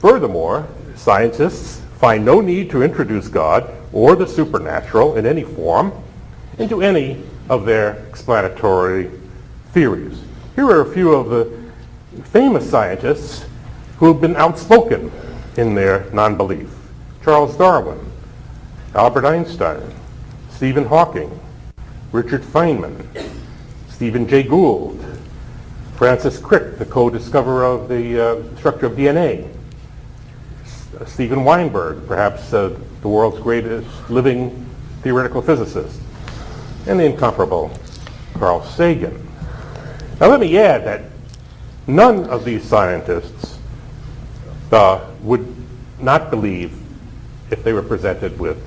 Furthermore, scientists find no need to introduce God or the supernatural in any form into any of their explanatory theories. Here are a few of the famous scientists who have been outspoken in their non-belief. Charles Darwin, Albert Einstein, Stephen Hawking, Richard Feynman, Stephen Jay Gould, Francis Crick, the co-discoverer of the structure of DNA, Steven Weinberg, perhaps the world's greatest living theoretical physicist, and the incomparable Carl Sagan. Now let me add that none of these scientists would not believe if they were presented with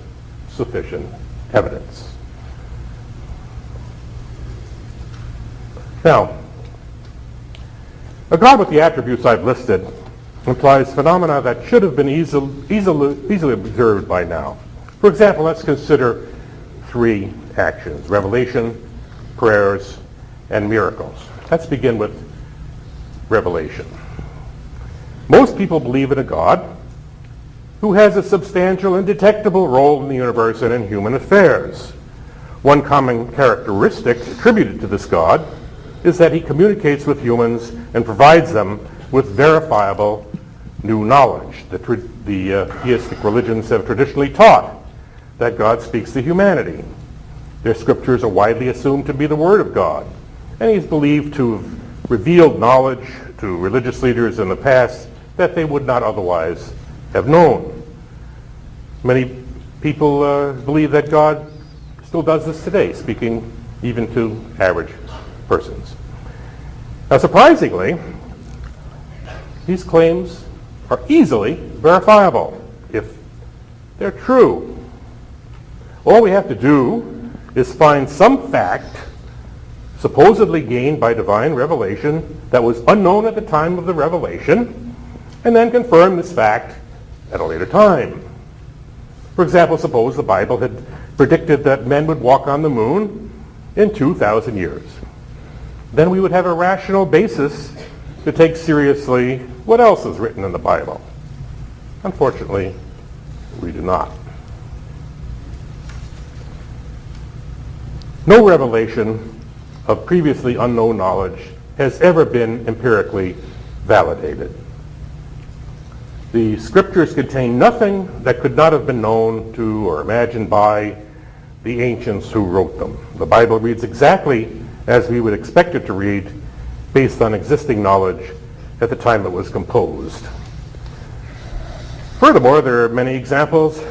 sufficient evidence. Now, a God with the attributes I've listed implies phenomena that should have been easily observed by now. For example, let's consider three actions: revelation, prayers, and miracles. Let's begin with revelation. Most people believe in a God who has a substantial and detectable role in the universe and in human affairs. One common characteristic attributed to this God is that he communicates with humans and provides them with verifiable new knowledge. The theistic religions have traditionally taught that God speaks to humanity. Their scriptures are widely assumed to be the Word of God, and he is believed to have revealed knowledge to religious leaders in the past that they would not otherwise have known. Many people believe that God still does this today, speaking even to average persons. Now, surprisingly, these claims are easily verifiable if they're true. All we have to do is find some fact supposedly gained by divine revelation that was unknown at the time of the revelation, and then confirm this fact at a later time. For example, suppose the Bible had predicted that men would walk on the moon in 2,000 years. Then we would have a rational basis to take seriously what else is written in the Bible. Unfortunately, we do not. No revelation of previously unknown knowledge has ever been empirically validated. The scriptures contain nothing that could not have been known to or imagined by the ancients who wrote them. The Bible reads exactly as we would expect it to read based on existing knowledge at the time it was composed. Furthermore, there are many examples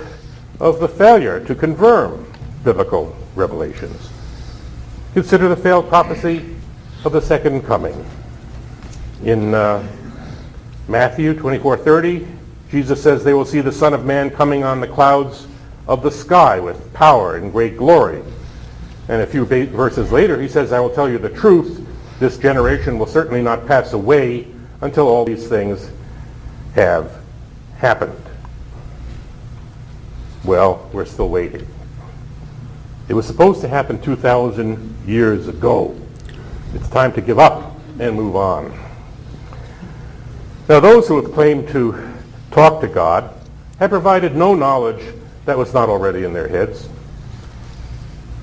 of the failure to confirm biblical revelations. Consider the failed prophecy of the second coming. In Matthew 24:30, Jesus says they will see the Son of Man coming on the clouds of the sky with power and great glory. And a few verses later, he says, I will tell you the truth, this generation will certainly not pass away until all these things have happened. Well, we're still waiting. It was supposed to happen 2,000 years ago. It's time to give up and move on. Now, those who have claimed to talk to God have provided no knowledge that was not already in their heads.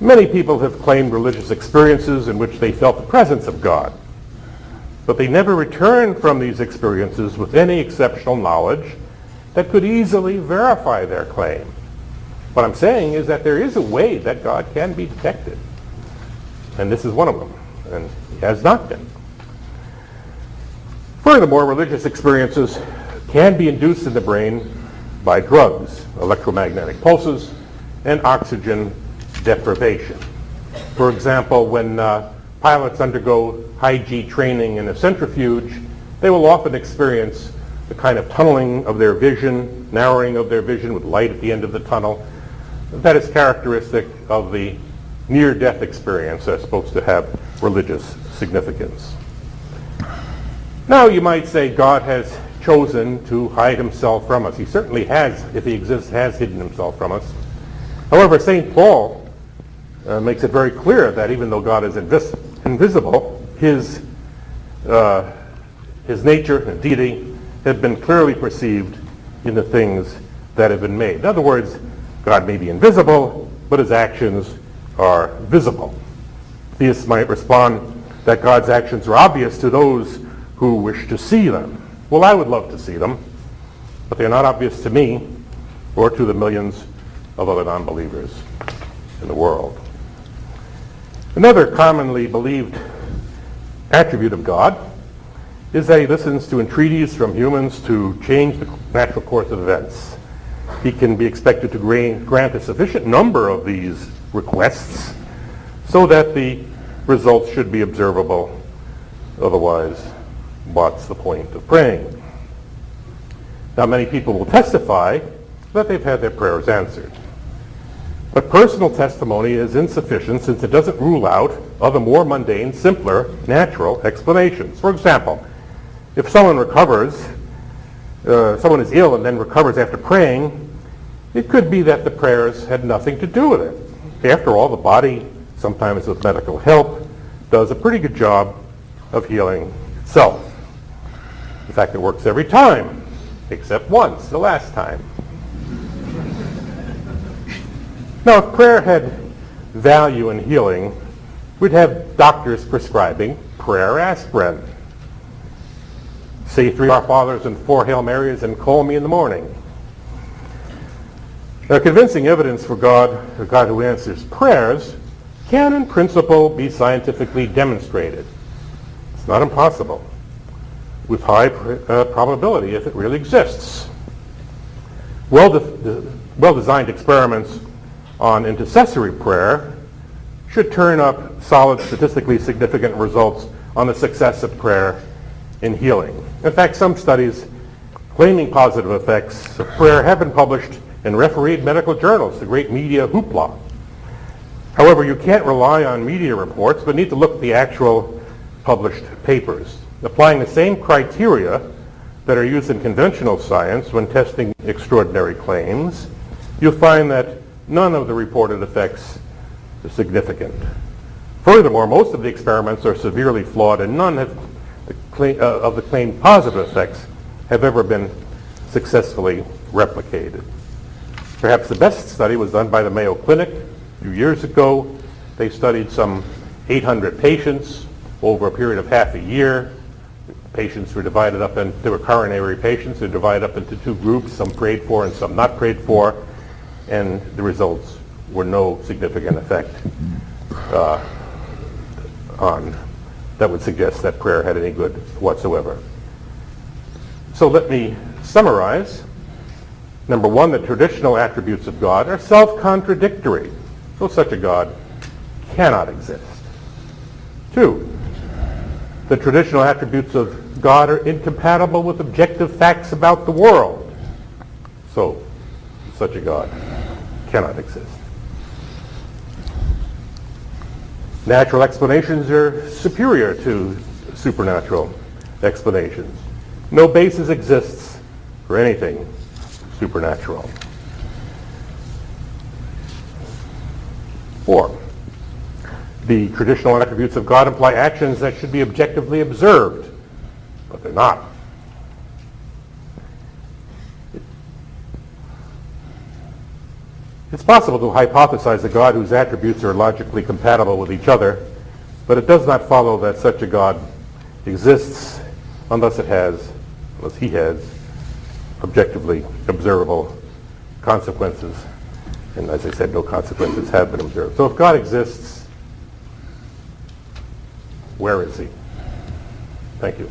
Many people have claimed religious experiences in which they felt the presence of God, but they never returned from these experiences with any exceptional knowledge that could easily verify their claim. What I'm saying is that there is a way that God can be detected, and this is one of them, and he has not been. Furthermore, religious experiences can be induced in the brain by drugs, electromagnetic pulses, and oxygen deprivation. For example, when pilots undergo high-G training in a centrifuge, they will often experience the kind of tunneling of their vision, narrowing of their vision with light at the end of the tunnel. That is characteristic of the near-death experience that's supposed to have religious significance. Now, you might say God has chosen to hide himself from us. He certainly has, if he exists, has hidden himself from us. However, St. Paul makes it very clear that even though God is invisible, his nature and deity have been clearly perceived in the things that have been made. In other words, God may be invisible, but his actions are visible. Theists might respond that God's actions are obvious to those who wish to see them. Well, I would love to see them, but they're not obvious to me or to the millions of other non-believers in the world. Another commonly believed attribute of God is that he listens to entreaties from humans to change the natural course of events. He can be expected to grant a sufficient number of these requests so that the results should be observable. Otherwise, what's the point of praying? Now, many people will testify that they've had their prayers answered. But personal testimony is insufficient since it doesn't rule out other more mundane, simpler, natural explanations. For example, if someone someone is ill and then recovers after praying, it could be that the prayers had nothing to do with it. After all, the body, sometimes with medical help, does a pretty good job of healing itself. In fact, it works every time, except once, the last time. Now, if prayer had value in healing, we'd have doctors prescribing prayer aspirin. Say 3 Our Fathers and 4 Hail Marys and call me in the morning. Now, convincing evidence for a God who answers prayers can, in principle, be scientifically demonstrated. It's not impossible, with high probability if it really exists. Well-designed experiments on intercessory prayer should turn up solid, statistically significant results on the success of prayer in healing. In fact, some studies claiming positive effects of prayer have been published in refereed medical journals, the great media hoopla. However, you can't rely on media reports, but need to look at the actual published papers. Applying the same criteria that are used in conventional science when testing extraordinary claims, you'll find that none of the reported effects are significant. Furthermore, most of the experiments are severely flawed, and none of the claimed positive effects have ever been successfully replicated. Perhaps the best study was done by the Mayo Clinic a few years ago. They studied some 800 patients over a period of half a year. Patients were divided up into, they were coronary patients, they're divided up into 2 groups, some prayed for and some not prayed for, and the results were no significant effect that would suggest that prayer had any good whatsoever. So let me summarize. Number 1, the traditional attributes of God are self-contradictory, so such a God cannot exist. 2, the traditional attributes of God are incompatible with objective facts about the world, so such a God cannot exist. Natural explanations are superior to supernatural explanations. No basis exists for anything supernatural. 4, the traditional attributes of God imply actions that should be objectively observed, but they're not. It's possible to hypothesize a God whose attributes are logically compatible with each other, but it does not follow that such a God exists unless he has objectively observable consequences. And as I said, no consequences have been observed. So if God exists, where is he? Thank you.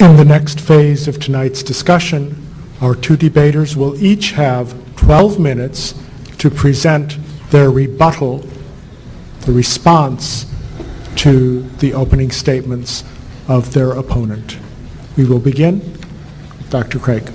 In the next phase of tonight's discussion, our 2 debaters will each have 12 minutes to present their rebuttal, the response to the opening statements of their opponent. We will begin with Dr. Craig.